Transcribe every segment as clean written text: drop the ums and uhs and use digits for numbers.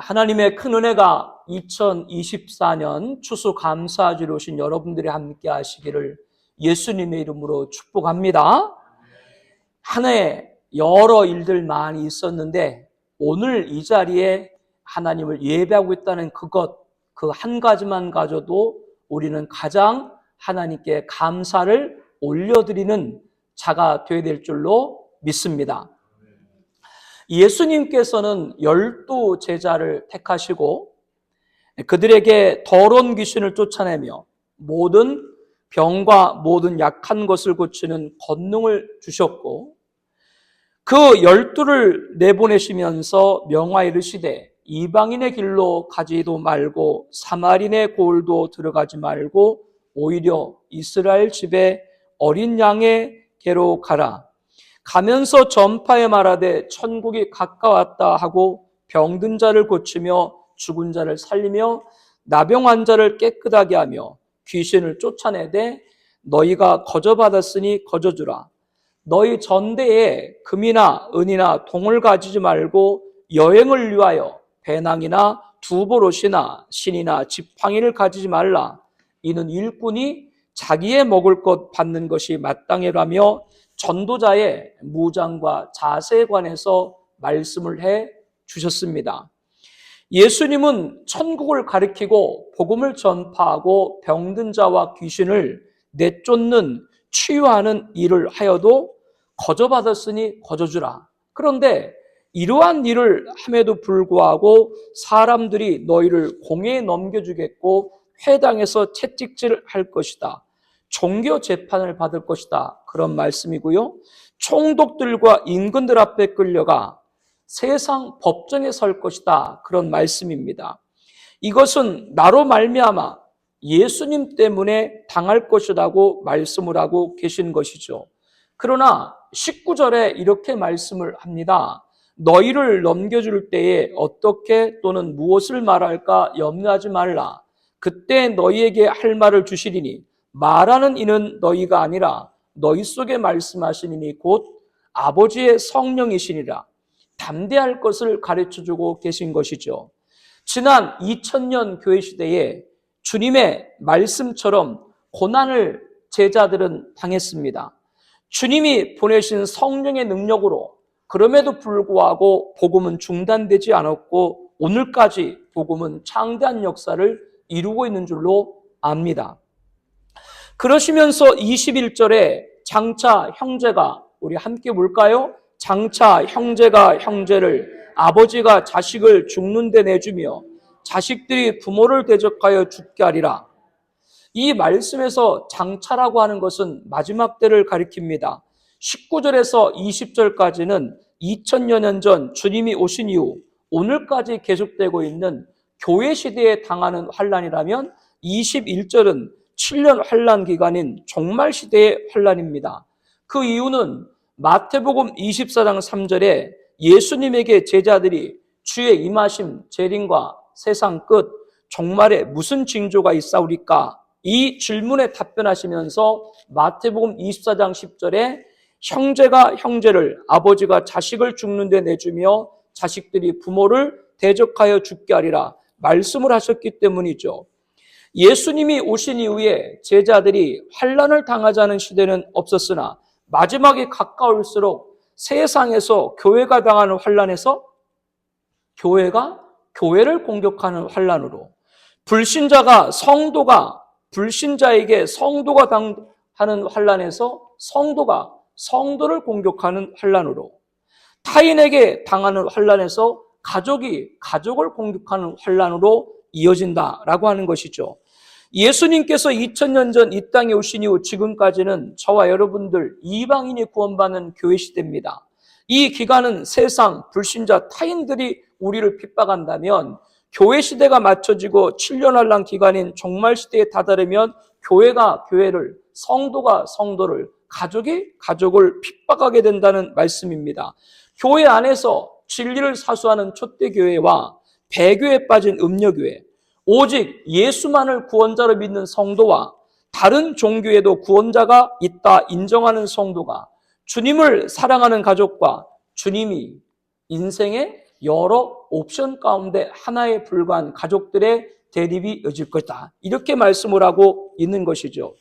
하나님의 큰 은혜가 2024년 추수감사주로 오신 여러분들이 함께 하시기를 예수님의 이름으로 축복합니다. 한 해 여러 일들 많이 있었는데 오늘 이 자리에 하나님을 예배하고 있다는 그 한 가지만 가져도 우리는 가장 하나님께 감사를 올려드리는 자가 되어야 될 줄로 믿습니다. 예수님께서는 12 제자를 택하시고 그들에게 더러운 귀신을 쫓아내며 모든 병과 모든 약한 것을 고치는 권능을 주셨고 그 12를 내보내시면서 명하여 이르시되 이방인의 길로 가지도 말고 사마리네 고을도 들어가지 말고 오히려 이스라엘 집에 어린 양의 궤로 가라. 가면서 전파에 말하되 천국이 가까웠다 하고 병든 자를 고치며 죽은 자를 살리며 나병 자를 깨끗하게 하며 귀신을 쫓아내되 너희가 거저받았으니 거저주라. 너희 전대에 금이나 은이나 동을 가지지 말고 여행을 위하여 배낭이나 두보롯이나 신이나 지팡이를 가지지 말라. 이는 일꾼이 자기의 먹을 것 받는 것이 마땅해라며 전도자의 무장과 자세에 관해서 말씀을 해 주셨습니다. 예수님은 천국을 가리키고 복음을 전파하고 병든 자와 귀신을 내쫓는 치유하는 일을 하여도 거저받았으니 거저주라. 그런데 이러한 일을 함에도 불구하고 사람들이 너희를 공회에 넘겨주겠고 회당에서 채찍질을 할 것이다. 종교 재판을 받을 것이다. 그런 말씀이고요. 총독들과 임금들 앞에 끌려가 세상 법정에 설 것이다. 그런 말씀입니다. 이것은 나로 말미암아 예수님 때문에 당할 것이라고 말씀을 하고 계신 것이죠. 그러나 19절에 이렇게 말씀을 합니다. 너희를 넘겨줄 때에 어떻게 또는 무엇을 말할까 염려하지 말라. 그때 너희에게 할 말을 주시리니 말하는 이는 너희가 아니라 너희 속에 말씀하시니 곧 아버지의 성령이시니라. 담대할 것을 가르쳐주고 계신 것이죠. 지난 2000년 교회 시대에 주님의 말씀처럼 고난을 제자들은 당했습니다. 주님이 보내신 성령의 능력으로 그럼에도 불구하고 복음은 중단되지 않았고 오늘까지 복음은 창대한 역사를 이루고 있는 줄로 압니다. 그러시면서 21절에 장차 형제가, 우리 함께 볼까요? 장차 형제가 형제를, 아버지가 자식을 죽는 데 내주며 자식들이 부모를 대적하여 죽게 하리라. 이 말씀에서 장차라고 하는 것은 마지막 때를 가리킵니다. 19절에서 20절까지는 2000여 년 전 주님이 오신 이후 오늘까지 계속되고 있는 교회 시대에 당하는 환란이라면 21절은 7년 환란 기간인 종말 시대의 환란입니다. 그 이유는 마태복음 24장 3절에 예수님에게 제자들이 주의 임하심, 재림과 세상 끝, 종말에 무슨 징조가 있사오리까? 이 질문에 답변하시면서 마태복음 24장 10절에 형제가 형제를, 아버지가 자식을 죽는 데 내주며 자식들이 부모를 대적하여 죽게 하리라 말씀을 하셨기 때문이죠. 예수님이 오신 이후에 제자들이 환란을 당하자는 시대는 없었으나 마지막이 가까울수록 세상에서 교회가 당하는 환란에서 교회가 교회를 공격하는 환란으로, 불신자가 불신자에게 성도가 당하는 환란에서 성도가 성도를 공격하는 환란으로, 타인에게 당하는 환란에서 가족이 가족을 공격하는 환란으로 이어진다라고 하는 것이죠. 예수님께서 2000년 전 이 땅에 오신 이후 지금까지는 저와 여러분들 이방인이 구원받는 교회 시대입니다. 이 기간은 세상 불신자 타인들이 우리를 핍박한다면 교회 시대가 맞춰지고 7년 환란 기간인 종말 시대에 다다르면 교회가 교회를, 성도가 성도를, 가족이 가족을 핍박하게 된다는 말씀입니다. 교회 안에서 진리를 사수하는 촛대교회와 배교에 빠진 음녀교회, 오직 예수만을 구원자로 믿는 성도와 다른 종교에도 구원자가 있다 인정하는 성도가, 주님을 사랑하는 가족과 주님이 인생의 여러 옵션 가운데 하나에 불과한 가족들의 대립이 이어질 거다. 이렇게 말씀을 하고 있는 것이죠.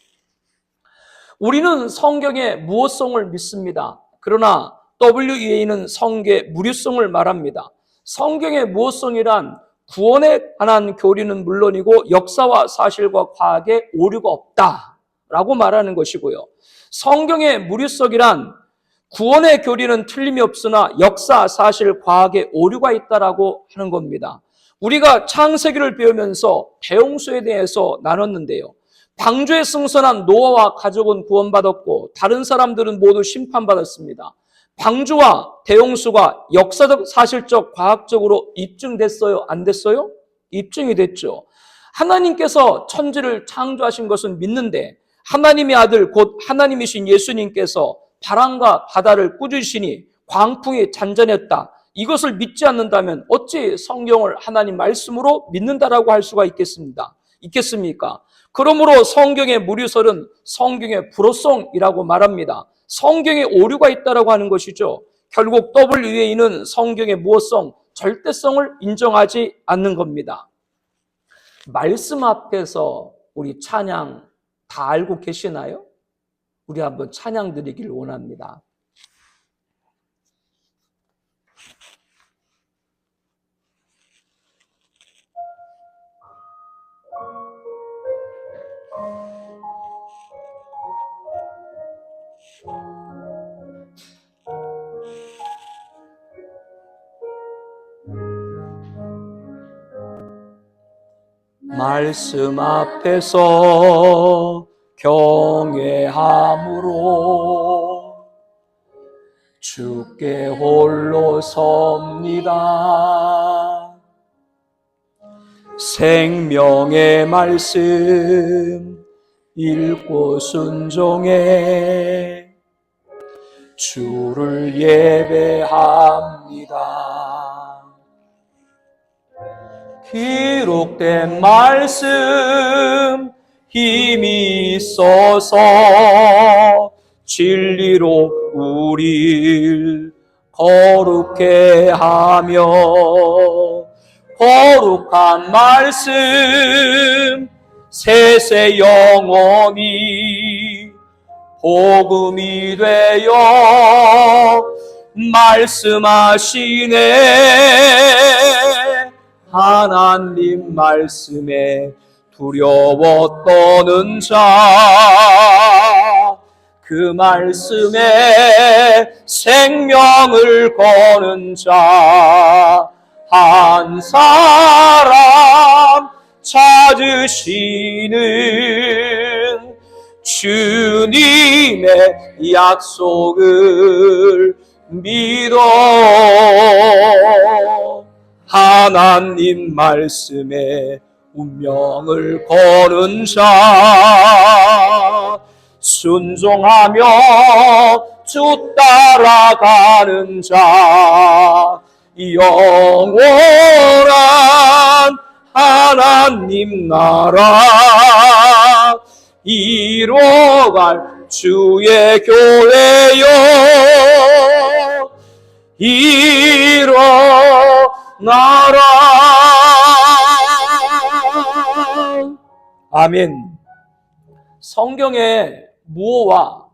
우리는 성경의 무호성을 믿습니다. 그러나 WEA는 성경의 무료성을 말합니다. 성경의 무호성이란 구원에 관한 교리는 물론이고 역사와 사실과 과학에 오류가 없다라고 말하는 것이고요. 성경의 무료성이란 구원의 교리는 틀림이 없으나 역사, 사실, 과학에 오류가 있다라고 하는 겁니다. 우리가 창세기를 배우면서 대홍수에 대해서 나눴는데요. 방주에 승선한 노아와 가족은 구원받았고 다른 사람들은 모두 심판받았습니다. 방주와 대홍수가 역사적, 사실적, 과학적으로 입증됐어요? 안 됐어요? 입증이 됐죠. 하나님께서 천지를 창조하신 것은 믿는데 하나님의 아들 곧 하나님이신 예수님께서 바람과 바다를 꾸짖으시니 광풍이 잔잔했다. 이것을 믿지 않는다면 어찌 성경을 하나님 말씀으로 믿는다라고 할 수가 있겠습니까? 그러므로 성경의 무료설은 성경의 불호성이라고 말합니다. 성경에 오류가 있다라고 하는 것이죠. 결국 WEA는 성경의 무호성, 절대성을 인정하지 않는 겁니다. 말씀 앞에서 우리 찬양 다 알고 계시나요? 우리 한번 찬양 드리기를 원합니다. 말씀 앞에서 경외함으로 주께 홀로 섭니다. 생명의 말씀 읽고 순종해 주를 예배합니다. 기록된 말씀 힘이 있어서 진리로 우릴 거룩해 하며 거룩한 말씀 세세 영원히 복음이 되어 말씀하시네. 하나님 말씀에 두려워 떠는 자, 그 말씀에 생명을 거는 자, 한 사람 찾으시는 주님의 약속을 믿어 하나님 말씀에 운명을 거는 자, 순종하며 주 따라가는 자, 영원한 하나님 나라 이뤄갈 주의 교회여 일어나라. 아멘. 성경의 무호와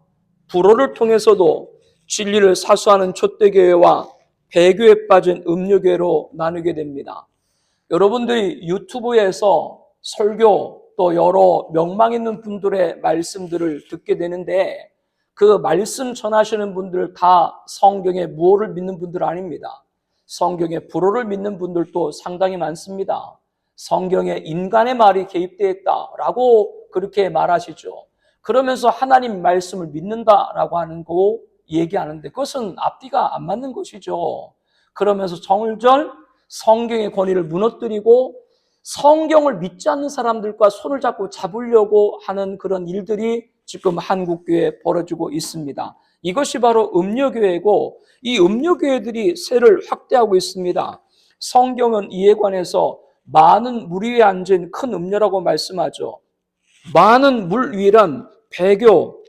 불호를 통해서도 진리를 사수하는 촛대교회와 배교에 빠진 음료교회로 나누게 됩니다. 여러분들이 유튜브에서 설교 또 여러 명망 있는 분들의 말씀들을 듣게 되는데 그 말씀 전하시는 분들 다 성경의 무호를 믿는 분들 아닙니다. 성경의 불호를 믿는 분들도 상당히 많습니다. 성경에 인간의 말이 개입되어 있다라고 그렇게 말하시죠. 그러면서 하나님 말씀을 믿는다라고 하는 거 얘기하는데 그것은 앞뒤가 안 맞는 것이죠. 그러면서 정을절 성경의 권위를 무너뜨리고 성경을 믿지 않는 사람들과 손을 잡으려고 하는 그런 일들이 지금 한국교회에 벌어지고 있습니다. 이것이 바로 음료교회고 이 음료교회들이 세를 확대하고 있습니다. 성경은 이에 관해서 많은 물 위에 앉은 큰 음료라고 말씀하죠. 많은 물 위란 배교,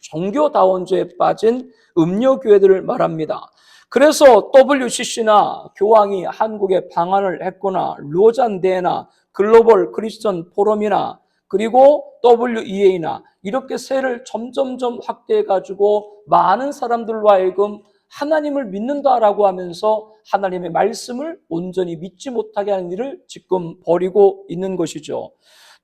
종교다원주에 빠진 음료교회들을 말합니다. 그래서 WCC나 교황이 한국에 방한을 했거나 로잔대회나 글로벌 크리스천 포럼이나 그리고 WEA나 이렇게 세를 점점점 확대해가지고 많은 사람들로 하여금 하나님을 믿는다라고 하면서 하나님의 말씀을 온전히 믿지 못하게 하는 일을 지금 벌이고 있는 것이죠.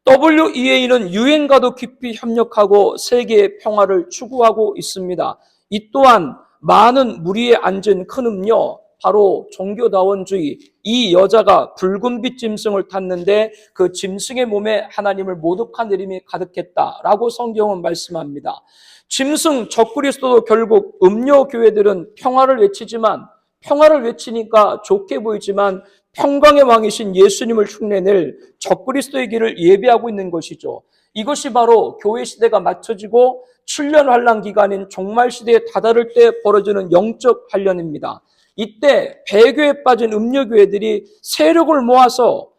WEA는 유엔과도 깊이 협력하고 세계의 평화를 추구하고 있습니다. 이 또한 많은 무리에 앉은 큰 음료, 바로 종교다원주의. 이 여자가 붉은 빛 짐승을 탔는데 그 짐승의 몸에 하나님을 모독한 내림이 가득했다라고 성경은 말씀합니다. 짐승 적그리스도도 결국 음료 교회들은 평화를 외치지만, 평화를 외치니까 좋게 보이지만 평강의 왕이신 예수님을 흉내낼 적그리스도의 길을 예비하고 있는 것이죠. 이것이 바로 교회 시대가 맞춰지고 7년 환란 기간인 종말 시대에 다다를 때 벌어지는 영적 환란입니다. 이때 배교에 빠진 음료교회들이 세력을 모아서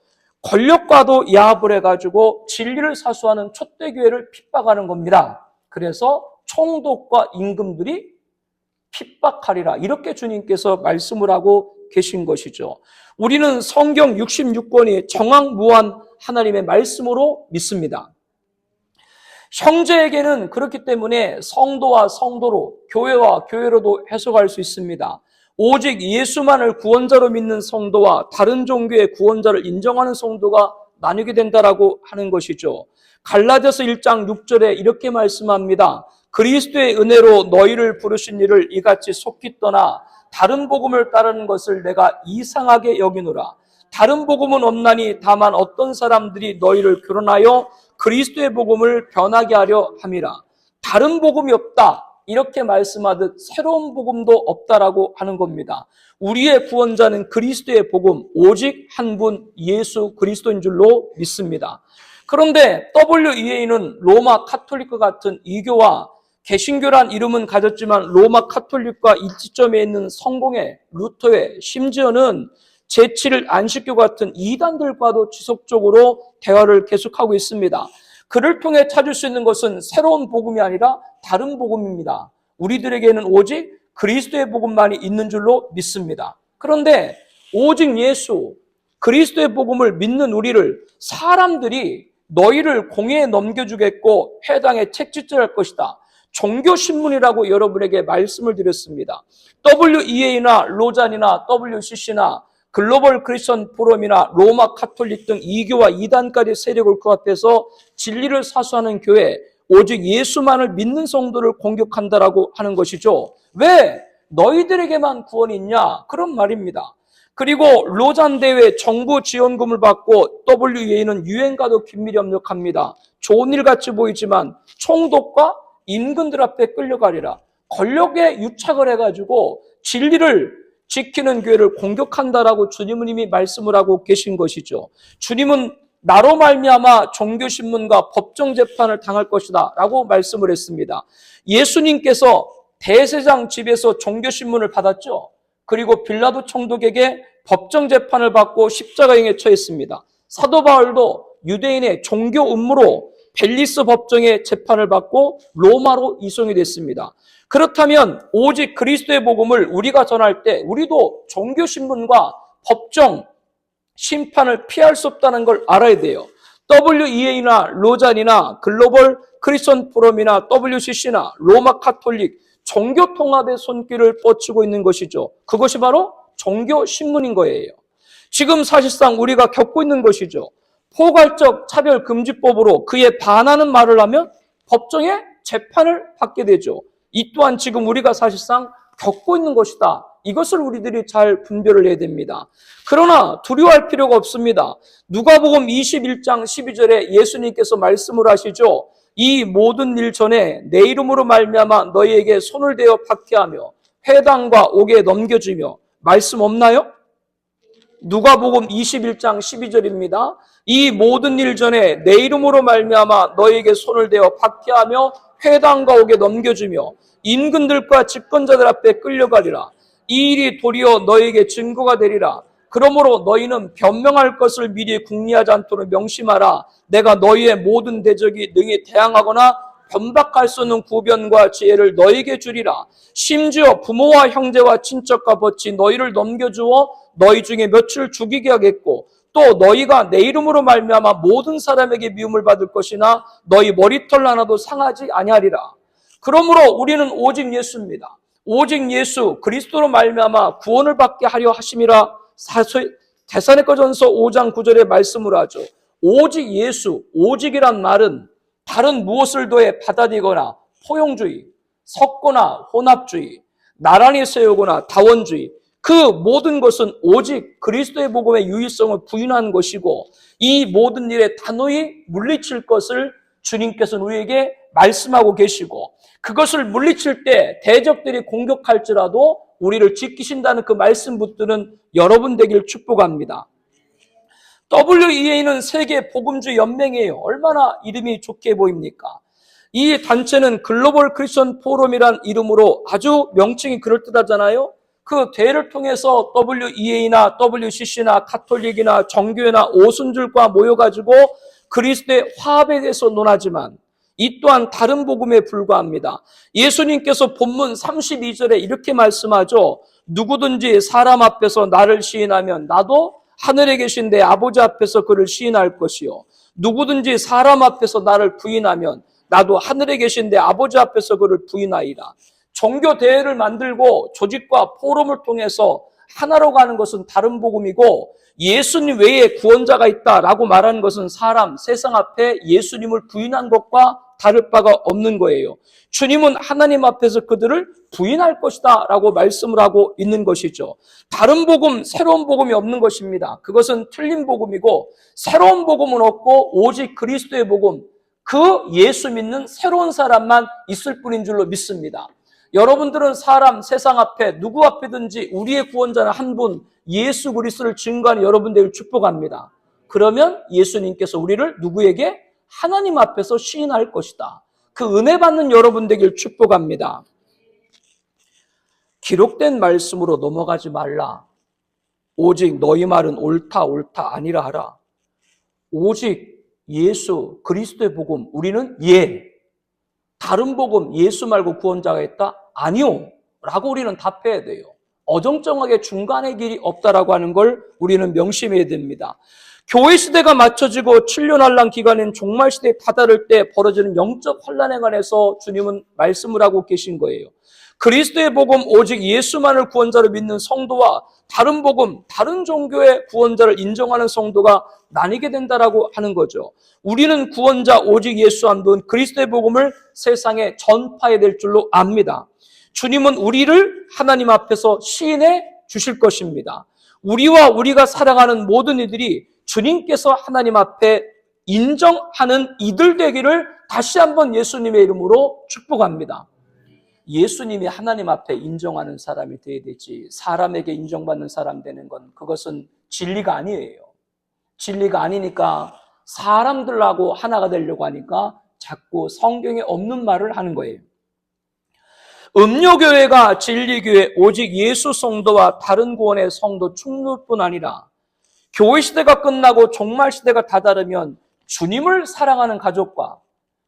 권력과도 야합을 해가지고 진리를 사수하는 촛대교회를 핍박하는 겁니다. 그래서 총독과 임금들이 핍박하리라, 이렇게 주님께서 말씀을 하고 계신 것이죠. 우리는 성경 66권이 정확무한 하나님의 말씀으로 믿습니다. 형제에게는 그렇기 때문에 성도와 성도로, 교회와 교회로도 해석할 수 있습니다. 오직 예수만을 구원자로 믿는 성도와 다른 종교의 구원자를 인정하는 성도가 나뉘게 된다라고 하는 것이죠. 갈라디아서 1장 6절에 이렇게 말씀합니다. 그리스도의 은혜로 너희를 부르신 이를 이같이 속히 떠나 다른 복음을 따르는 것을 내가 이상하게 여기노라. 다른 복음은 없나니 다만 어떤 사람들이 너희를 교론하여 그리스도의 복음을 변하게 하려 함이라. 다른 복음이 없다, 이렇게 말씀하듯 새로운 복음도 없다라고 하는 겁니다. 우리의 구원자는 그리스도의 복음, 오직 한 분 예수 그리스도인 줄로 믿습니다. 그런데 WEA는 로마 카톨릭과 같은 이교와 개신교란 이름은 가졌지만 로마 카톨릭과 일치점에 있는 성공회, 루터회, 심지어는 제7일 안식교 같은 이단들과도 지속적으로 대화를 계속하고 있습니다. 그를 통해 찾을 수 있는 것은 새로운 복음이 아니라 다른 복음입니다. 우리들에게는 오직 그리스도의 복음만이 있는 줄로 믿습니다. 그런데 오직 예수, 그리스도의 복음을 믿는 우리를 사람들이 너희를 공회에 넘겨주겠고 회당에 책짓질할 것이다, 종교신문이라고 여러분에게 말씀을 드렸습니다. WEA나 로잔이나 WCC나 글로벌 크리스천 포럼이나 로마 카톨릭 등 이교와 이단까지 세력을 코앞해서 진리를 사수하는 교회, 오직 예수만을 믿는 성도를 공격한다라고 하는 것이죠. 왜 너희들에게만 구원이 있냐? 그런 말입니다. 그리고 로잔 대회 정부 지원금을 받고 WEA는 유엔과도 긴밀히 협력합니다. 좋은 일 같이 보이지만 총독과 임금들 앞에 끌려가리라. 권력에 유착을 해가지고 진리를 지키는 교회를 공격한다라고 주님은 이미 말씀을 하고 계신 것이죠. 주님은 나로 말미암아 종교신문과 법정재판을 당할 것이다 라고 말씀을 했습니다. 예수님께서 대제사장 집에서 종교신문을 받았죠. 그리고 빌라도 총독에게 법정재판을 받고 십자가형에 처했습니다. 사도 바울도 유대인의 종교 음모로 벨리스 법정에 재판을 받고 로마로 이송이 됐습니다. 그렇다면 오직 그리스도의 복음을 우리가 전할 때 우리도 종교신문과 법정 심판을 피할 수 없다는 걸 알아야 돼요. WEA나 로잔이나 글로벌 크리스천 포럼이나 WCC나 로마 카톨릭 종교통합의 손길을 뻗치고 있는 것이죠. 그것이 바로 종교신문인 거예요. 지금 사실상 우리가 겪고 있는 것이죠. 포괄적 차별금지법으로 그에 반하는 말을 하면 법정에 재판을 받게 되죠. 이 또한 지금 우리가 사실상 겪고 있는 것이다. 이것을 우리들이 잘 분별을 해야 됩니다. 그러나 두려워할 필요가 없습니다. 누가복음 21장 12절에 예수님께서 말씀을 하시죠. 이 모든 일 전에 내 이름으로 말미암아 너희에게 손을 대어 박해하며 회당과 옥에 넘겨주며, 말씀 없나요? 누가복음 21장 12절입니다. 이 모든 일 전에 내 이름으로 말미암아 너희에게 손을 대어 박해하며 회당과 옥에 넘겨주며 임금들과 집권자들 앞에 끌려가리라. 이 일이 도리어 너희에게 증거가 되리라. 그러므로 너희는 변명할 것을 미리 궁리하지 않도록 명심하라. 내가 너희의 모든 대적이 능히 대항하거나 변박할 수 없는 구변과 지혜를 너에게 주리라. 심지어 부모와 형제와 친척과 벗이 너희를 넘겨주어 너희 중에 몇을 죽이게 하겠고 또 너희가 내 이름으로 말미암아 모든 사람에게 미움을 받을 것이나 너희 머리털 하나도 상하지 아니하리라. 그러므로 우리는 오직 예수입니다. 오직 예수 그리스도로 말미암아 구원을 받게 하려 하심이라. 데살로니가전서 5장 9절의 말씀으로 하죠. 오직 예수, 오직이란 말은 다른 무엇을 더해 받아들이거나 포용주의, 섞거나 혼합주의, 나란히 세우거나 다원주의, 그 모든 것은 오직 그리스도의 복음의 유일성을 부인한 것이고 이 모든 일에 단호히 물리칠 것을 주님께서는 우리에게 말씀하고 계시고 그것을 물리칠 때 대적들이 공격할지라도 우리를 지키신다는 그 말씀 붙드는 여러분 되기를 축복합니다. WEA는 세계 복음주의 연맹이에요. 얼마나 이름이 좋게 보입니까? 이 단체는 글로벌 크리스천 포럼이란 이름으로 아주 명칭이 그럴듯하잖아요. 그 대회를 통해서 WEA나 WCC나 가톨릭이나 정교회나 오순절과 모여가지고 그리스도의 화합에 대해서 논하지만 이 또한 다른 복음에 불과합니다. 예수님께서 본문 32절에 이렇게 말씀하죠. 누구든지 사람 앞에서 나를 시인하면 나도 하늘에 계신 내 아버지 앞에서 그를 시인할 것이요. 누구든지 사람 앞에서 나를 부인하면 나도 하늘에 계신 내 아버지 앞에서 그를 부인하리라. 종교 대회를 만들고 조직과 포럼을 통해서 하나로 가는 것은 다른 복음이고 예수님 외에 구원자가 있다라고 말하는 것은 사람, 세상 앞에 예수님을 부인한 것과 다를 바가 없는 거예요. 주님은 하나님 앞에서 그들을 부인할 것이다 라고 말씀을 하고 있는 것이죠. 다른 복음, 새로운 복음이 없는 것입니다. 그것은 틀린 복음이고 새로운 복음은 없고 오직 그리스도의 복음, 그 예수 믿는 새로운 사람만 있을 뿐인 줄로 믿습니다. 여러분들은 사람, 세상 앞에 누구 앞에든지 우리의 구원자는 한 분, 예수 그리스도를 증거하는 여러분들을 축복합니다. 그러면 예수님께서 우리를 누구에게? 하나님 앞에서 시인할 것이다. 그 은혜 받는 여러분 되길 축복합니다. 기록된 말씀으로 넘어가지 말라. 오직 너희 말은 옳다 옳다 아니라 하라. 오직 예수 그리스도의 복음 우리는 다른 복음 예수 말고 구원자가 있다? 아니요 라고 우리는 답해야 돼요. 어정쩡하게 중간의 길이 없다라고 하는 걸 우리는 명심해야 됩니다. 교회 시대가 맞춰지고 7년 환란 기간인 종말 시대에 다다를 때 벌어지는 영적 환란에 관해서 주님은 말씀을 하고 계신 거예요. 그리스도의 복음 오직 예수만을 구원자로 믿는 성도와 다른 복음, 다른 종교의 구원자를 인정하는 성도가 나뉘게 된다라고 하는 거죠. 우리는 구원자 오직 예수 한 분 그리스도의 복음을 세상에 전파해야 될 줄로 압니다. 주님은 우리를 하나님 앞에서 시인해 주실 것입니다. 우리가 사랑하는 모든 이들이 주님께서 하나님 앞에 인정하는 이들 되기를 다시 한번 예수님의 이름으로 축복합니다. 예수님이 하나님 앞에 인정하는 사람이 되어야 되지 사람에게 인정받는 사람 되는 건 그것은 진리가 아니에요. 진리가 아니니까 사람들하고 하나가 되려고 하니까 자꾸 성경에 없는 말을 하는 거예요. 음료교회가 진리교회 오직 예수 성도와 다른 구원의 성도 충돌뿐 아니라 교회 시대가 끝나고 종말 시대가 다다르면 주님을 사랑하는 가족과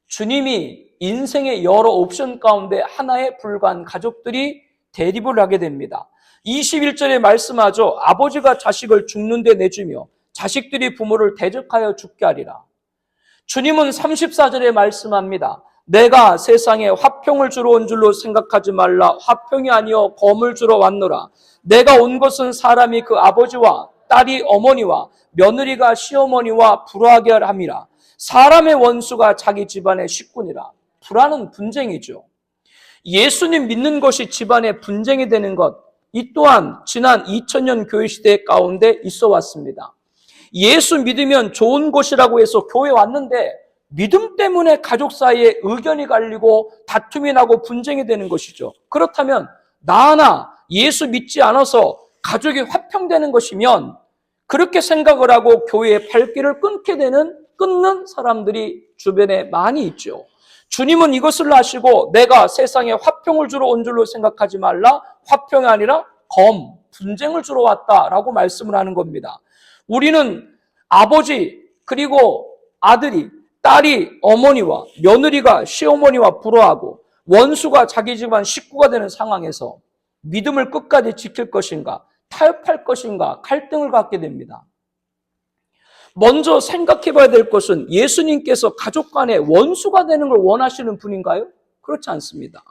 주님이 인생의 여러 옵션 가운데 하나에 불과한 가족들이 대립을 하게 됩니다. 21절에 말씀하죠. 아버지가 자식을 죽는 데 내주며 자식들이 부모를 대적하여 죽게 하리라. 주님은 34절에 말씀합니다. 내가 세상에 화평을 주러 온 줄로 생각하지 말라. 화평이 아니요 검을 주러 왔노라. 내가 온 것은 사람이 그 아버지와 딸이 어머니와 며느리가 시어머니와 불화하게 함이라. 사람의 원수가 자기 집안의 식구니라. 불화는 분쟁이죠. 예수님 믿는 것이 집안의 분쟁이 되는 것, 이 또한 지난 2000년 교회 시대 가운데 있어 왔습니다. 예수 믿으면 좋은 것이라고 해서 교회 왔는데 믿음 때문에 가족 사이에 의견이 갈리고 다툼이 나고 분쟁이 되는 것이죠. 그렇다면 나 하나 예수 믿지 않아서 가족이 화평되는 것이면 그렇게 생각을 하고 교회의 발길을 끊는 사람들이 주변에 많이 있죠. 주님은 이것을 아시고 내가 세상에 화평을 주러 온 줄로 생각하지 말라. 화평이 아니라 분쟁을 주러 왔다라고 말씀을 하는 겁니다. 우리는 아버지 그리고 아들이 딸이 어머니와 며느리가 시어머니와 불화하고 원수가 자기 집안 식구가 되는 상황에서 믿음을 끝까지 지킬 것인가, 타협할 것인가 갈등을 갖게 됩니다. 먼저 생각해 봐야 될 것은 예수님께서 가족 간의 원수가 되는 걸 원하시는 분인가요? 그렇지 않습니다.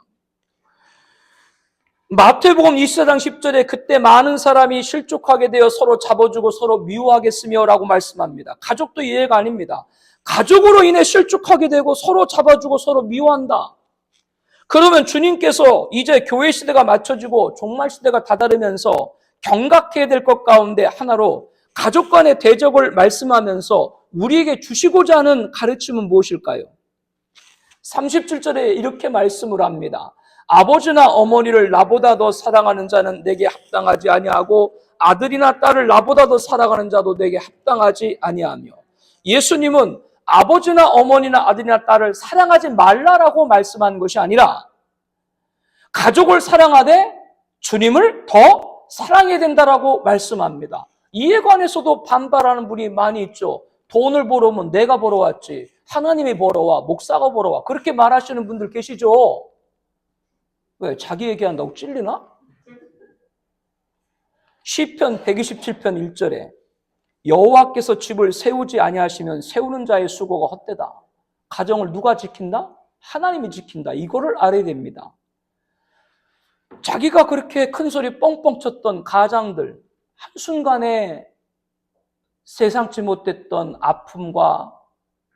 마태복음 24장 10절에 그때 많은 사람이 실족하게 되어 서로 잡아주고 서로 미워하겠으며 라고 말씀합니다. 가족도 이해가 아닙니다. 가족으로 인해 실족하게 되고 서로 잡아주고 서로 미워한다. 그러면 주님께서 이제 교회 시대가 맞춰지고 종말 시대가 다다르면서 경각해야 될 것 가운데 하나로 가족 간의 대적을 말씀하면서 우리에게 주시고자 하는 가르침은 무엇일까요? 37절에 이렇게 말씀을 합니다. 아버지나 어머니를 나보다 더 사랑하는 자는 내게 합당하지 아니하고 아들이나 딸을 나보다 더 사랑하는 자도 내게 합당하지 아니하며, 예수님은 아버지나 어머니나 아들이나 딸을 사랑하지 말라라고 말씀한 것이 아니라 가족을 사랑하되 주님을 더 사랑해야 된다라고 말씀합니다. 이에 관해서도 반발하는 분이 많이 있죠. 돈을 벌어오면 내가 벌어왔지, 하나님이 벌어와, 목사가 벌어와, 그렇게 말하시는 분들 계시죠. 왜? 자기 얘기한다고 찔리나? 시편 127편 1절에 여호와께서 집을 세우지 아니하시면 세우는 자의 수고가 헛되다. 가정을 누가 지킨다? 하나님이 지킨다. 이거를 알아야 됩니다. 자기가 그렇게 큰 소리 뻥뻥 쳤던 가장들, 한순간에 세상치 못했던 아픔과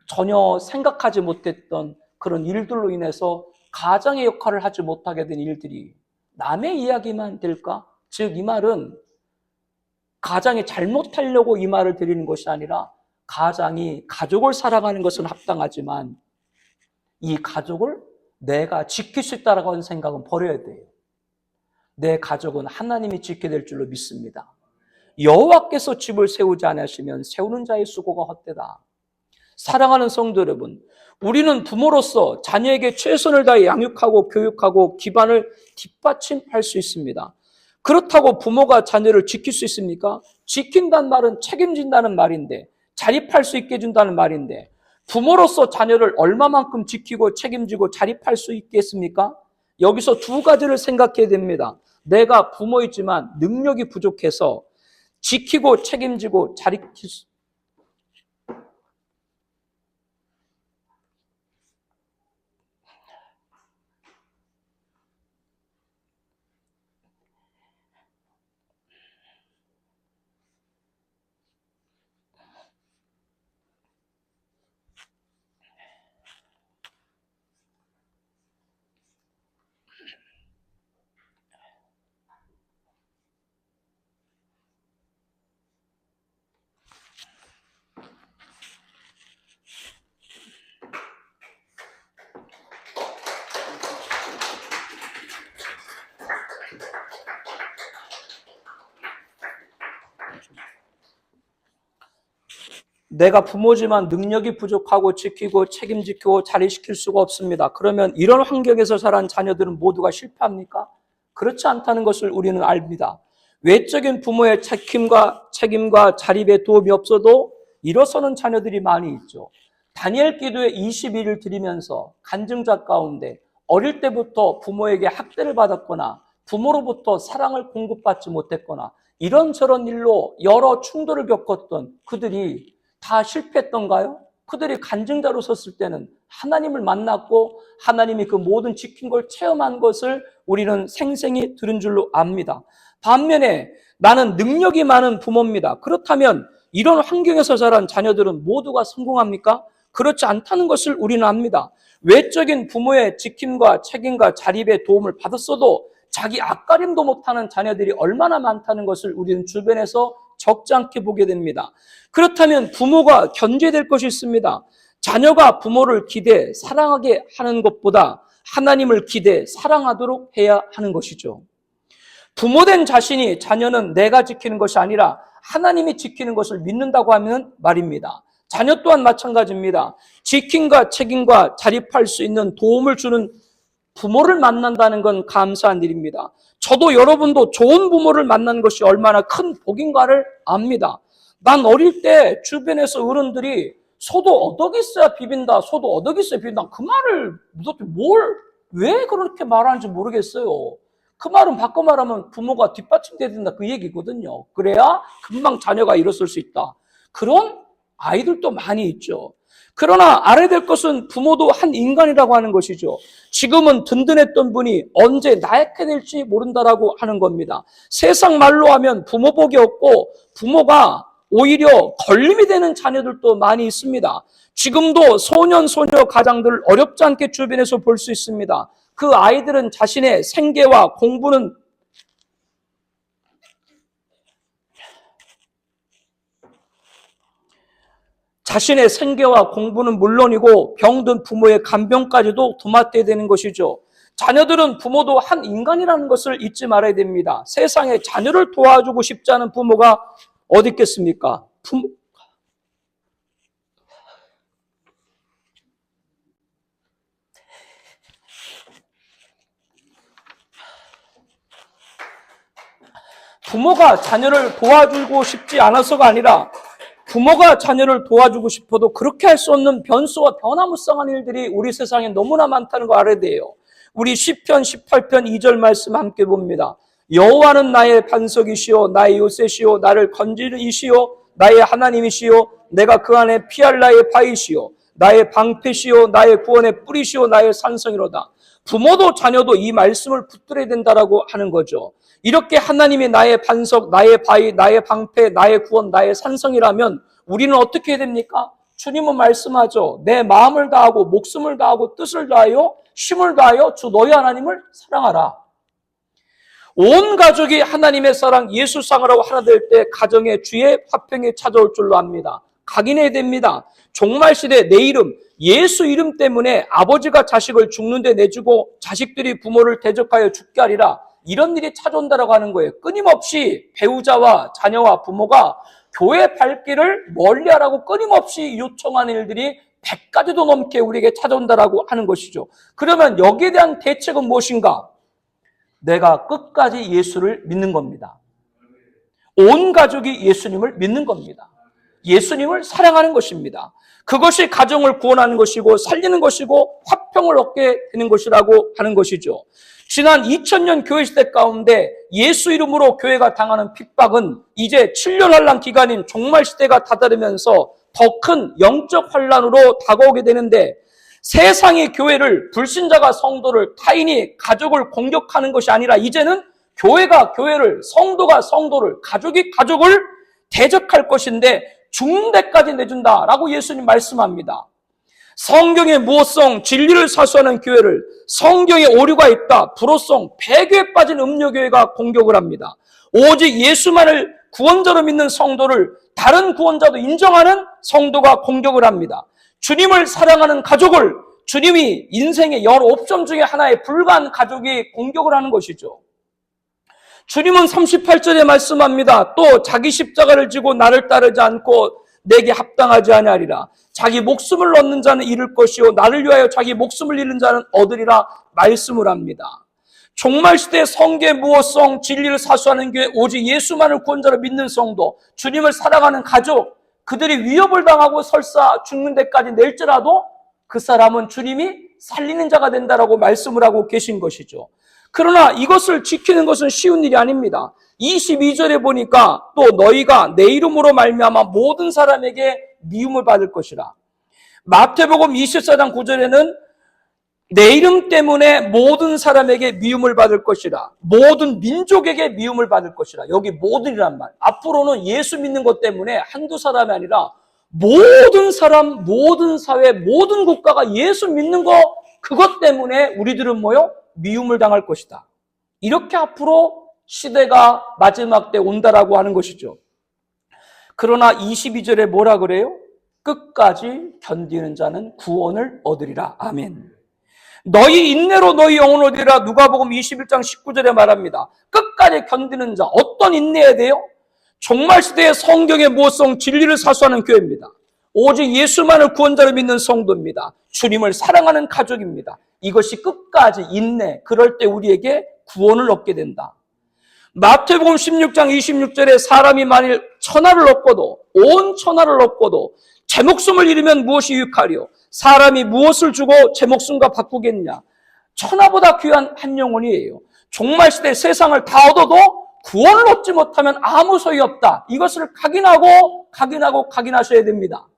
전혀 생각하지 못했던 그런 일들로 인해서 가장의 역할을 하지 못하게 된 일들이 남의 이야기만 될까? 즉, 이 말은 가장이 잘못하려고 이 말을 드리는 것이 아니라 가장이 가족을 사랑하는 것은 합당하지만 이 가족을 내가 지킬 수 있다라고 하는 생각은 버려야 돼요. 내 가족은 하나님이 지켜야 될 줄로 믿습니다. 여호와께서 집을 세우지 않으시면 세우는 자의 수고가 헛되다. 사랑하는 성도 여러분, 우리는 부모로서 자녀에게 최선을 다해 양육하고 교육하고 기반을 뒷받침할 수 있습니다. 그렇다고 부모가 자녀를 지킬 수 있습니까? 지킨다는 말은 책임진다는 말인데, 자립할 수 있게 해준다는 말인데, 부모로서 자녀를 얼마만큼 지키고 책임지고 자립할 수 있겠습니까? 여기서 두 가지를 생각해야 됩니다. 내가 부모이지만 능력이 부족해서 지키고 책임지고 자립할 수 내가 부모지만 능력이 부족하고 지키고 책임지고 자립시킬 수가 없습니다. 그러면 이런 환경에서 자란 자녀들은 모두가 실패합니까? 그렇지 않다는 것을 우리는 압니다. 외적인 부모의 책임과 자립에 도움이 없어도 일어서는 자녀들이 많이 있죠. 다니엘 기도에 21일 드리면서 간증자 가운데 어릴 때부터 부모에게 학대를 받았거나 부모로부터 사랑을 공급받지 못했거나 이런저런 일로 여러 충돌을 겪었던 그들이 다 실패했던가요? 그들이 간증자로 섰을 때는 하나님을 만났고 하나님이 그 모든 지킨 걸 체험한 것을 우리는 생생히 들은 줄로 압니다. 반면에 나는 능력이 많은 부모입니다. 그렇다면 이런 환경에서 자란 자녀들은 모두가 성공합니까? 그렇지 않다는 것을 우리는 압니다. 외적인 부모의 지킴과 책임과 자립의 도움을 받았어도 자기 앞가림도 못하는 자녀들이 얼마나 많다는 것을 우리는 주변에서 적지 않게 보게 됩니다. 그렇다면 부모가 견제될 것이 있습니다. 자녀가 부모를 기대 사랑하게 하는 것보다 하나님을 기대 사랑하도록 해야 하는 것이죠. 부모된 자신이 자녀는 내가 지키는 것이 아니라 하나님이 지키는 것을 믿는다고 하면 말입니다. 자녀 또한 마찬가지입니다. 지킴과 책임과 자립할 수 있는 도움을 주는 부모를 만난다는 건 감사한 일입니다. 저도 여러분도 좋은 부모를 만난 것이 얼마나 큰 복인가를 압니다. 난 어릴 때 주변에서 어른들이 소도 어덕 있어야 비빈다. 소도 어덕 있어야 비빈다. 그 말을 도대체 왜 그렇게 말하는지 모르겠어요. 그 말은 바꿔 말하면 부모가 뒷받침돼야 된다 그 얘기거든요. 그래야 금방 자녀가 일어설 수 있다. 그런 아이들도 많이 있죠. 그러나 알아야 될 것은 부모도 한 인간이라고 하는 것이죠. 지금은 든든했던 분이 언제 나약해질지 모른다라고 하는 겁니다. 세상 말로 하면 부모 복이 없고 부모가 오히려 걸림이 되는 자녀들도 많이 있습니다. 지금도 소년, 소녀 가장들을 어렵지 않게 주변에서 볼 수 있습니다. 그 아이들은 자신의 생계와 공부는 물론이고 병든 부모의 간병까지도 도맡아야 되는 것이죠. 자녀들은 부모도 한 인간이라는 것을 잊지 말아야 됩니다. 세상에 자녀를 도와주고 싶지 않은 부모가 어디 있겠습니까? 부모가 자녀를 도와주고 싶지 않아서가 아니라 부모가 자녀를 도와주고 싶어도 그렇게 할 수 없는 변수와 변화무쌍한 일들이 우리 세상에 너무나 많다는 거 알아야 돼요. 우리 시편 18편 2절 말씀 함께 봅니다. 여호와는 나의 반석이시요 나의 요새시요 나를 건지는 이시요 나의 하나님이시요 내가 그 안에 피할 나의 바위시요 나의 방패시요 나의 구원의 뿌리시요 나의 산성이로다. 부모도 자녀도 이 말씀을 붙들어야 된다라고 하는 거죠. 이렇게 하나님이 나의 반석, 나의 바위, 나의 방패, 나의 구원, 나의 산성이라면 우리는 어떻게 해야 됩니까? 주님은 말씀하죠. 내 마음을 다하고 목숨을 다하고 뜻을 다하여 힘을 다하여 주 너희 하나님을 사랑하라. 온 가족이 하나님의 사랑, 예수 사랑하라고 하나 될 때 가정의 주의 화평이 찾아올 줄로 압니다. 각인해야 됩니다. 종말시대 내 이름, 예수 이름 때문에 아버지가 자식을 죽는데 내주고 자식들이 부모를 대적하여 죽게 하리라. 이런 일이 찾아온다라고 하는 거예요. 끊임없이 배우자와 자녀와 부모가 교회 발길을 멀리하라고 끊임없이 요청하는 일들이 100가지도 넘게 우리에게 찾아온다라고 하는 것이죠. 그러면 여기에 대한 대책은 무엇인가? 내가 끝까지 예수를 믿는 겁니다. 온 가족이 예수님을 믿는 겁니다. 예수님을 사랑하는 것입니다. 그것이 가정을 구원하는 것이고 살리는 것이고 화평을 얻게 되는 것이라고 하는 것이죠. 지난 2000년 교회 시대 가운데 예수 이름으로 교회가 당하는 핍박은 이제 7년 환란 기간인 종말 시대가 다다르면서 더 큰 영적 환란으로 다가오게 되는데 세상이 교회를 불신자가 성도를 타인이 가족을 공격하는 것이 아니라 이제는 교회가 교회를 성도가 성도를 가족이 가족을 대적할 것인데 죽는 데까지 내준다라고 예수님 말씀합니다. 성경의 무엇성 진리를 사수하는 교회를 성경에 오류가 있다 불호성 배교에 빠진 음료교회가 공격을 합니다. 오직 예수만을 구원자로 믿는 성도를 다른 구원자도 인정하는 성도가 공격을 합니다. 주님을 사랑하는 가족을 주님이 인생의 여러 옵션 중에 하나에 불과한 가족이 공격을 하는 것이죠. 주님은 38절에 말씀합니다. 또 자기 십자가를 지고 나를 따르지 않고 내게 합당하지 아니하리라. 자기 목숨을 얻는 자는 잃을 것이요 나를 위하여 자기 목숨을 잃는 자는 얻으리라 말씀을 합니다. 종말시대 성계 무엇성 진리를 사수하는 교회 오직 예수만을 구원자로 믿는 성도 주님을 사랑하는 가족 그들이 위협을 당하고 설사 죽는 데까지 낼지라도 그 사람은 주님이 살리는 자가 된다라고 말씀을 하고 계신 것이죠. 그러나 이것을 지키는 것은 쉬운 일이 아닙니다. 22절에 보니까 또 너희가 내 이름으로 말미암아 모든 사람에게 미움을 받을 것이라. 마태복음 24장 9절에는 내 이름 때문에 모든 사람에게 미움을 받을 것이라. 모든 민족에게 미움을 받을 것이라. 여기 모든이란 말. 앞으로는 예수 믿는 것 때문에 한두 사람이 아니라 모든 사람, 모든 사회, 모든 국가가 예수 믿는 거 그것 때문에 우리들은 뭐요? 미움을 당할 것이다. 이렇게 앞으로 시대가 마지막 때 온다라고 하는 것이죠. 그러나 22절에 뭐라 그래요? 끝까지 견디는 자는 구원을 얻으리라. 아멘. 너희 인내로 너희 영혼을 얻으리라. 누가복음 21장 19절에 말합니다. 끝까지 견디는 자. 어떤 인내해야 돼요? 종말시대의 성경의 모성 진리를 사수하는 교회입니다. 오직 예수만을 구원자로 믿는 성도입니다. 주님을 사랑하는 가족입니다. 이것이 끝까지 인내, 그럴 때 우리에게 구원을 얻게 된다. 마태복음 16장 26절에 사람이 만일 천하를 얻고도 온 천하를 얻고도 제 목숨을 잃으면 무엇이 유익하리요? 사람이 무엇을 주고 제 목숨과 바꾸겠냐? 천하보다 귀한 한 영혼이에요. 종말시대 세상을 다 얻어도 구원을 얻지 못하면 아무 소용이 없다. 이것을 각인하셔야 됩니다.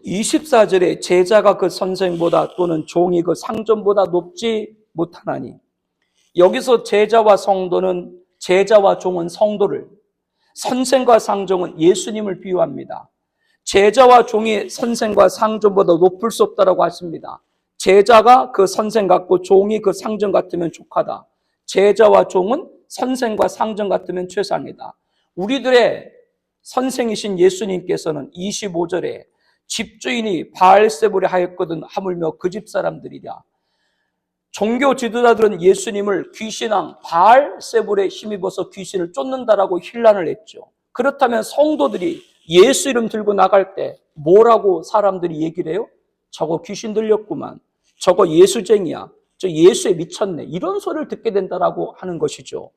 24절에 제자가 그 선생보다 또는 종이 그 상전보다 높지 못하나니, 여기서 제자와 종은 성도를, 선생과 상종은 예수님을 비유합니다. 제자와 종이 선생과 상전보다 높을 수 없다라고 하십니다. 제자가 그 선생 같고 종이 그 상전 같으면 족하다. 제자와 종은 선생과 상전 같으면 최상이다. 우리들의 선생이신 예수님께서는 25절에 집주인이 바알세불에 하였거든 하물며 그 집 사람들이랴. 종교 지도자들은 예수님을 귀신왕 바알세불에 힘입어서 귀신을 쫓는다라고 힐난을 했죠. 그렇다면 성도들이 예수 이름 들고 나갈 때 뭐라고 사람들이 얘기를 해요? 저거 귀신 들렸구만. 저거 예수쟁이야. 저 예수에 미쳤네. 이런 소리를 듣게 된다라고 하는 것이죠.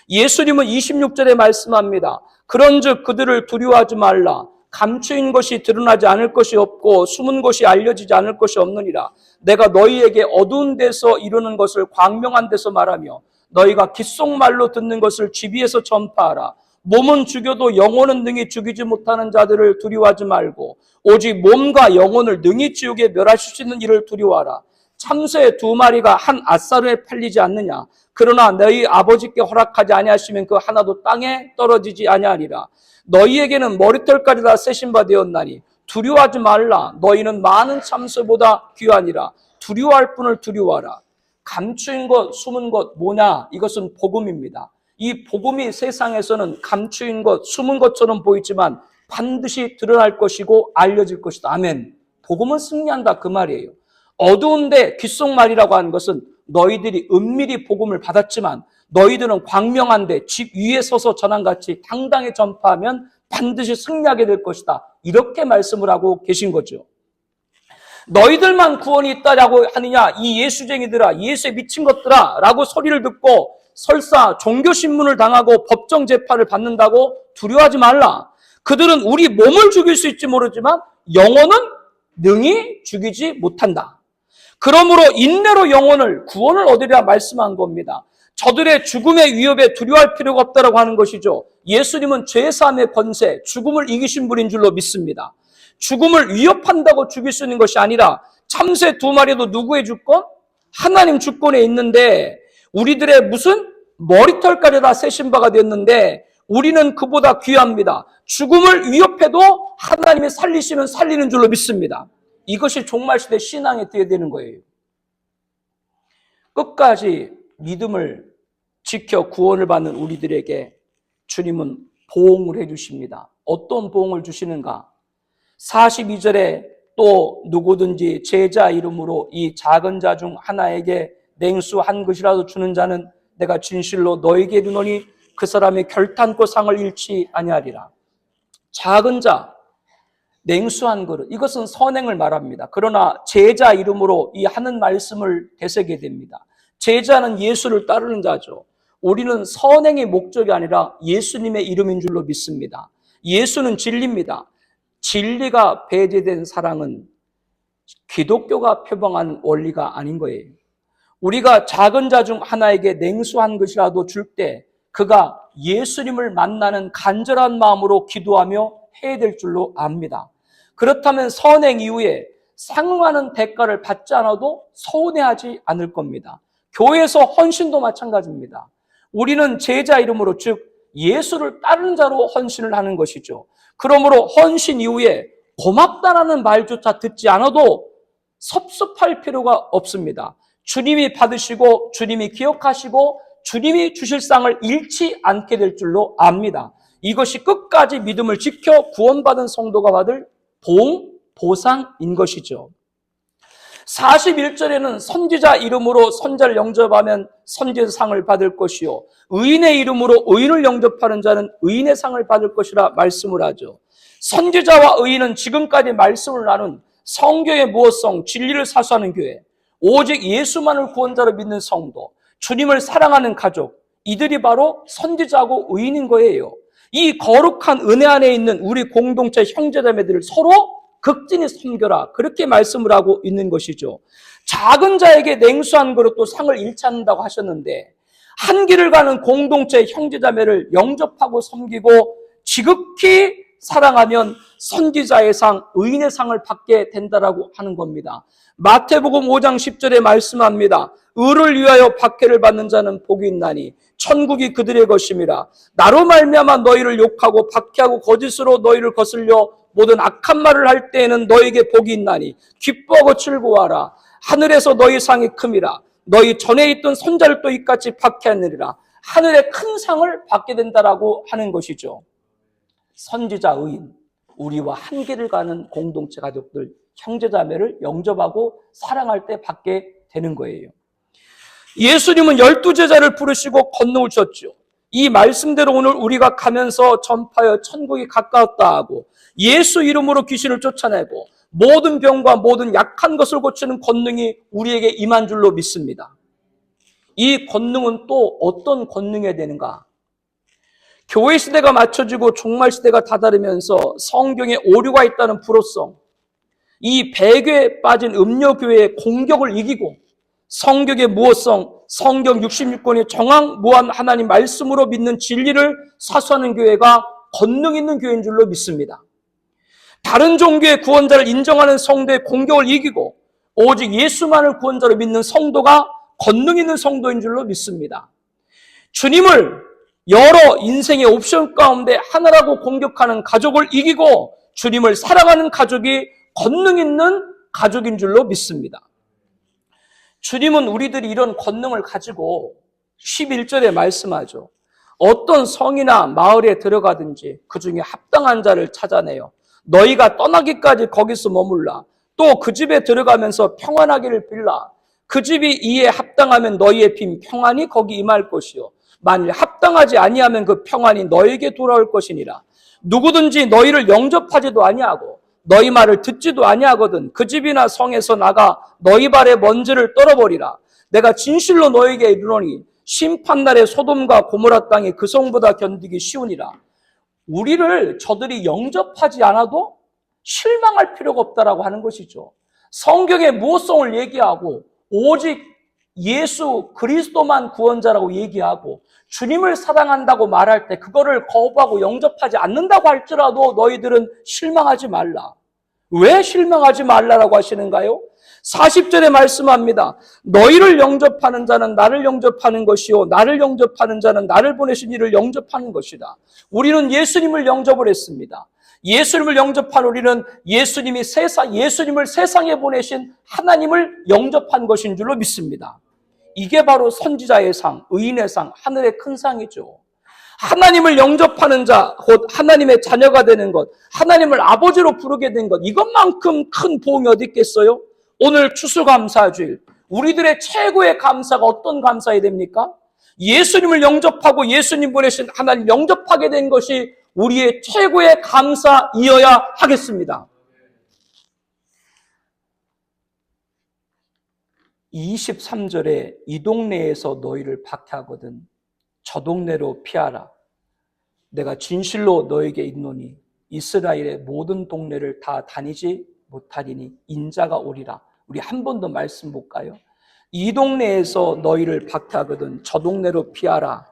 예수님은 26절에 말씀합니다. 그런즉 그들을 두려워하지 말라. 감추인 것이 드러나지 않을 것이 없고 숨은 것이 알려지지 않을 것이 없느니라. 내가 너희에게 어두운 데서 이루는 것을 광명한 데서 말하며 너희가 귓속말로 듣는 것을 지비에서 전파하라. 몸은 죽여도 영혼은 능히 죽이지 못하는 자들을 두려워하지 말고 오직 몸과 영혼을 능히 지옥에 멸하실 수 있는 이를 두려워하라. 참새 2마리가 한 앗사르에 팔리지 않느냐. 그러나 너희 아버지께 허락하지 아니하시면 그 하나도 땅에 떨어지지 아니하리라. 너희에게는 머리털까지 다 세신 바 되었나니 두려워하지 말라. 너희는 많은 참새보다 귀하니라. 두려워할 분을 두려워하라. 감추인 것, 숨은 것 뭐냐? 이것은 복음입니다. 이 복음이 세상에서는 감추인 것, 숨은 것처럼 보이지만 반드시 드러날 것이고 알려질 것이다. 아멘. 복음은 승리한다 그 말이에요. 어두운데 귓속말이라고 하는 것은 너희들이 은밀히 복음을 받았지만 너희들은 광명한데 집 위에 서서 전함같이 당당히 전파하면 반드시 승리하게 될 것이다. 이렇게 말씀을 하고 계신 거죠. 너희들만 구원이 있다라고 하느냐? 이 예수쟁이들아, 예수에 미친 것들아 라고 소리를 듣고 설사 종교신문을 당하고 법정 재판을 받는다고 두려워하지 말라. 그들은 우리 몸을 죽일 수 있지 모르지만 영혼은 능히 죽이지 못한다. 그러므로 인내로 영혼을 구원을 얻으리라 말씀한 겁니다. 저들의 죽음의 위협에 두려워할 필요가 없다라고 하는 것이죠. 예수님은 죄사함의 권세, 죽음을 이기신 분인 줄로 믿습니다. 죽음을 위협한다고 죽일 수 있는 것이 아니라 참새 2마리도 누구의 주권? 하나님 주권에 있는데 우리들의 무슨 머리털까지 다 세신 바가 되었는데 우리는 그보다 귀합니다. 죽음을 위협해도 하나님이 살리시면 살리는 줄로 믿습니다. 이것이 종말시대 신앙에 되어야 되는 거예요. 끝까지 믿음을 지켜 구원을 받는 우리들에게 주님은 보응을 해주십니다. 어떤 보응을 주시는가? 42절에 또 누구든지 제자 이름으로 이 작은 자 중 하나에게 냉수 한 그릇이라도 주는 자는 내가 진실로 너에게 이르노니 그 사람이 결탄코 상을 잃지 아니하리라. 작은 자, 냉수 한 그릇, 이것은 선행을 말합니다. 그러나 제자 이름으로 이 하는 말씀을 되새게 됩니다. 제자는 예수를 따르는 자죠. 우리는 선행의 목적이 아니라 예수님의 이름인 줄로 믿습니다. 예수는 진리입니다. 진리가 배제된 사랑은 기독교가 표방한 원리가 아닌 거예요. 우리가 작은 자 중 하나에게 냉수 한 것이라도 줄 때 그가 예수님을 만나는 간절한 마음으로 기도하며 해야 될 줄로 압니다. 그렇다면 선행 이후에 상응하는 대가를 받지 않아도 서운해하지 않을 겁니다. 교회에서 헌신도 마찬가지입니다. 우리는 제자 이름으로 즉 예수를 따르는 자로 헌신을 하는 것이죠. 그러므로 헌신 이후에 고맙다라는 말조차 듣지 않아도 섭섭할 필요가 없습니다. 주님이 받으시고 주님이 기억하시고 주님이 주실 상을 잃지 않게 될 줄로 압니다. 이것이 끝까지 믿음을 지켜 구원받은 성도가 받을 보상인 것이죠. 41절에는 선지자 이름으로 선자를 영접하면 선지자 상을 받을 것이요 의인의 이름으로 의인을 영접하는 자는 의인의 상을 받을 것이라 말씀을 하죠. 선지자와 의인은 지금까지 말씀을 나눈 성경의 무엇성, 진리를 사수하는 교회, 오직 예수만을 구원자로 믿는 성도, 주님을 사랑하는 가족, 이들이 바로 선지자고 의인인 거예요. 이 거룩한 은혜 안에 있는 우리 공동체 형제자매들을 서로 극진히 섬겨라. 그렇게 말씀을 하고 있는 것이죠. 작은 자에게 냉수한 그릇도 상을 잃지 않는다고 하셨는데 한 길을 가는 공동체 형제자매를 영접하고 섬기고 지극히 사랑하면 선지자의 상, 의인의 상을 받게 된다라고 하는 겁니다. 마태복음 5장 10절에 말씀합니다. 의를 위하여 박해를 받는 자는 복이 있나니 천국이 그들의 것임이라. 나로 말미암아 너희를 욕하고 박해하고 거짓으로 너희를 거슬려 모든 악한 말을 할 때에는 너희에게 복이 있나니 기뻐하고 즐거워하라. 하늘에서 너희 상이 큼이라. 너희 전에 있던 손자를 이같이 박해하느니라. 하늘의 큰 상을 받게 된다라고 하는 것이죠. 선지자 의인, 우리와 한 길을 가는 공동체 가족들, 형제자매를 영접하고 사랑할 때 받게 되는 거예요. 예수님은 12제자를 부르시고 권능을 주셨죠. 이 말씀대로 오늘 우리가 가면서 전파하여 천국이 가까웠다 하고 예수 이름으로 귀신을 쫓아내고 모든 병과 모든 약한 것을 고치는 권능이 우리에게 임한 줄로 믿습니다. 이 권능은 또 어떤 권능이 되는가? 교회 시대가 맞춰지고 종말 시대가 다다르면서 성경에 오류가 있다는 불호성, 이 배교에 빠진 음료교회의 공격을 이기고 성경의 무호성, 성경 66권의 정황무한 하나님 말씀으로 믿는 진리를 사수하는 교회가 권능 있는 교회인 줄로 믿습니다. 다른 종교의 구원자를 인정하는 성도의 공격을 이기고 오직 예수만을 구원자로 믿는 성도가 권능 있는 성도인 줄로 믿습니다. 주님을 여러 인생의 옵션 가운데 하나라고 공격하는 가족을 이기고 주님을 사랑하는 가족이 권능 있는 가족인 줄로 믿습니다. 주님은 우리들이 이런 권능을 가지고 11절에 말씀하죠. 어떤 성이나 마을에 들어가든지 그 중에 합당한 자를 찾아내요. 너희가 떠나기까지 거기서 머물라. 또 그 집에 들어가면서 평안하기를 빌라. 그 집이 이에 합당하면 너희의 빈 평안이 거기 임할 것이요. 만일 합당하지 아니하면 그 평안이 너에게 돌아올 것이니라. 누구든지 너희를 영접하지도 아니하고 너희 말을 듣지도 아니하거든 그 집이나 성에서 나가 너희 발에 먼지를 떨어버리라. 내가 진실로 너에게 이르노니 심판날에 소돔과 고모라 땅이 그 성보다 견디기 쉬우니라. 우리를 저들이 영접하지 않아도 실망할 필요가 없다라고 하는 것이죠. 성경의 무호성을 얘기하고 오직 예수 그리스도만 구원자라고 얘기하고 주님을 사랑한다고 말할 때 그거를 거부하고 영접하지 않는다고 할지라도 너희들은 실망하지 말라. 왜 실망하지 말라라고 하시는가요? 40절에 말씀합니다. 너희를 영접하는 자는 나를 영접하는 것이요 나를 영접하는 자는 나를 보내신 이를 영접하는 것이다. 우리는 예수님을 영접을 했습니다. 예수님을 영접한 우리는 예수님을 세상에 보내신 하나님을 영접한 것인 줄로 믿습니다. 이게 바로 선지자의 상, 의인의 상, 하늘의 큰 상이죠. 하나님을 영접하는 자, 곧 하나님의 자녀가 되는 것, 하나님을 아버지로 부르게 된 것, 이것만큼 큰 보응이 어디 있겠어요? 오늘 추수감사주일, 우리들의 최고의 감사가 어떤 감사해야 됩니까? 예수님을 영접하고 예수님 보내신 하나님 영접하게 된 것이 우리의 최고의 감사이어야 하겠습니다. 23절에 이 동네에서 너희를 박해하거든 저 동네로 피하라. 내가 진실로 너에게 있노니 이스라엘의 모든 동네를 다 다니지 못하리니 인자가 오리라. 우리 한 번 더 말씀 볼까요? 이 동네에서 너희를 박해하거든 저 동네로 피하라.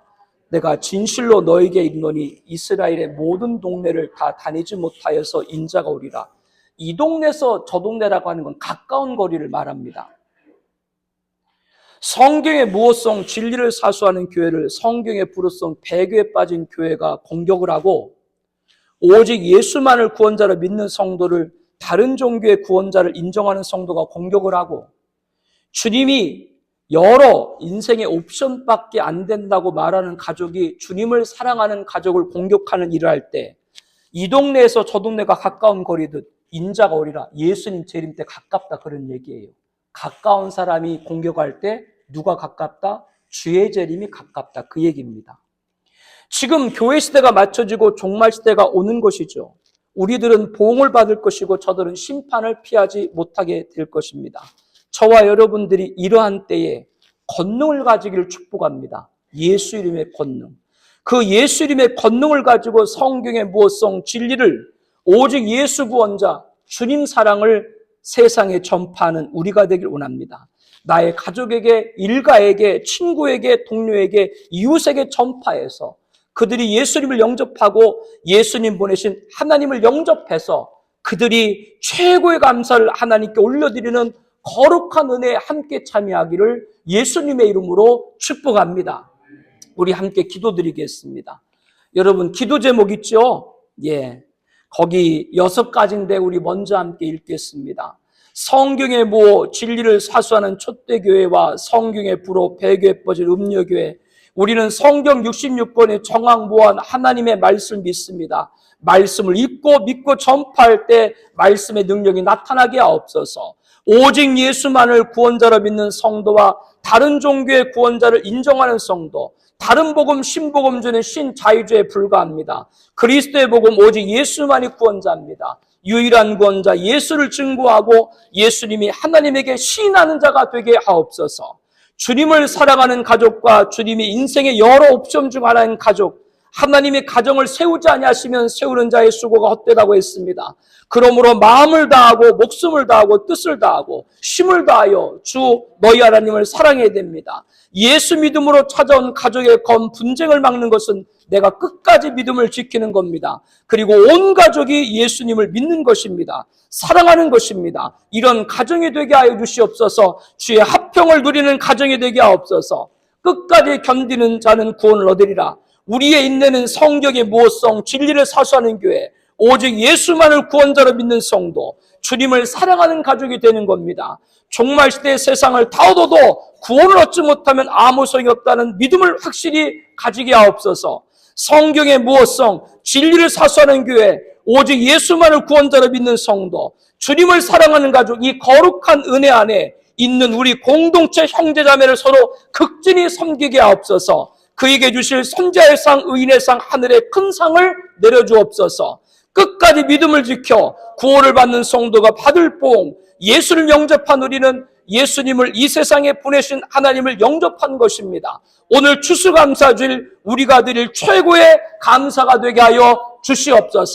내가 진실로 너에게 있노니 이스라엘의 모든 동네를 다 다니지 못하여서 인자가 오리라. 이 동네에서 저 동네라고 하는 건 가까운 거리를 말합니다. 성경의 무호성, 진리를 사수하는 교회를 성경의 불호성, 배교에 빠진 교회가 공격을 하고 오직 예수만을 구원자로 믿는 성도를 다른 종교의 구원자를 인정하는 성도가 공격을 하고 주님이 여러 인생의 옵션밖에 안 된다고 말하는 가족이 주님을 사랑하는 가족을 공격하는 일을 할 때 이 동네에서 저 동네가 가까운 거리듯 인자가 오리라. 예수님 재림 때 가깝다 그런 얘기예요. 가까운 사람이 공격할 때 누가 가깝다? 주의 재림이 가깝다 그 얘기입니다. 지금 교회 시대가 맞춰지고 종말 시대가 오는 것이죠. 우리들은 보응을 받을 것이고 저들은 심판을 피하지 못하게 될 것입니다. 저와 여러분들이 이러한 때에 권능을 가지기를 축복합니다. 예수 이름의 권능. 그 예수님의 권능을 가지고 성경의 무엇성 진리를 오직 예수 구원자 주님 사랑을 세상에 전파하는 우리가 되길 원합니다. 나의 가족에게, 일가에게, 친구에게, 동료에게, 이웃에게 전파해서 그들이 예수님을 영접하고 예수님 보내신 하나님을 영접해서 그들이 최고의 감사를 하나님께 올려드리는 거룩한 은혜에 함께 참여하기를 예수님의 이름으로 축복합니다. 우리 함께 기도드리겠습니다. 여러분 기도 제목 있죠? 예, 거기 6가지인데 우리 먼저 함께 읽겠습니다. 성경의 모 진리를 사수하는 촛대교회와 성경의 불호 배교에 빠진 음녀교회, 우리는 성경 66권의 정황무한 하나님의 말씀을 믿습니다. 말씀을 읽고 믿고 전파할 때 말씀의 능력이 나타나게 하옵소서. 오직 예수만을 구원자로 믿는 성도와 다른 종교의 구원자를 인정하는 성도, 다른 복음, 신복음주는 신자유주의에 불과합니다. 그리스도의 복음 오직 예수만이 구원자입니다. 유일한 구원자 예수를 증거하고 예수님이 하나님에게 시인하는 자가 되게 하옵소서. 주님을 사랑하는 가족과 주님이 인생의 여러 옵션 중 하나인 가족, 하나님의 가정을 세우지 아니하시면 세우는 자의 수고가 헛되다고 했습니다. 그러므로 마음을 다하고 목숨을 다하고 뜻을 다하고 힘을 다하여 주 너희 하나님을 사랑해야 됩니다. 예수 믿음으로 찾아온 가족의 건 분쟁을 막는 것은 내가 끝까지 믿음을 지키는 겁니다. 그리고 온 가족이 예수님을 믿는 것입니다. 사랑하는 것입니다. 이런 가정이 되게 하여 주시옵소서. 주의 합평을 누리는 가정이 되게 하옵소서. 끝까지 견디는 자는 구원을 얻으리라. 우리의 인내는 성경의 무엇성 진리를 사수하는 교회, 오직 예수만을 구원자로 믿는 성도, 주님을 사랑하는 가족이 되는 겁니다. 종말 시대의 세상을 다 얻어도 구원을 얻지 못하면 아무 소용이 없다는 믿음을 확실히 가지게 하옵소서. 성경의 무엇성 진리를 사수하는 교회, 오직 예수만을 구원자로 믿는 성도, 주님을 사랑하는 가족, 이 거룩한 은혜 안에 있는 우리 공동체 형제자매를 서로 극진히 섬기게 하옵소서. 그에게 주실 선지자의 상, 의인의 상, 하늘의 큰 상을 내려주옵소서. 끝까지 믿음을 지켜 구원을 받는 성도가 받을 복, 예수를 영접한 우리는 예수님을 이 세상에 보내신 하나님을 영접한 것입니다. 오늘 추수감사주일 우리가 드릴 최고의 감사가 되게 하여 주시옵소서.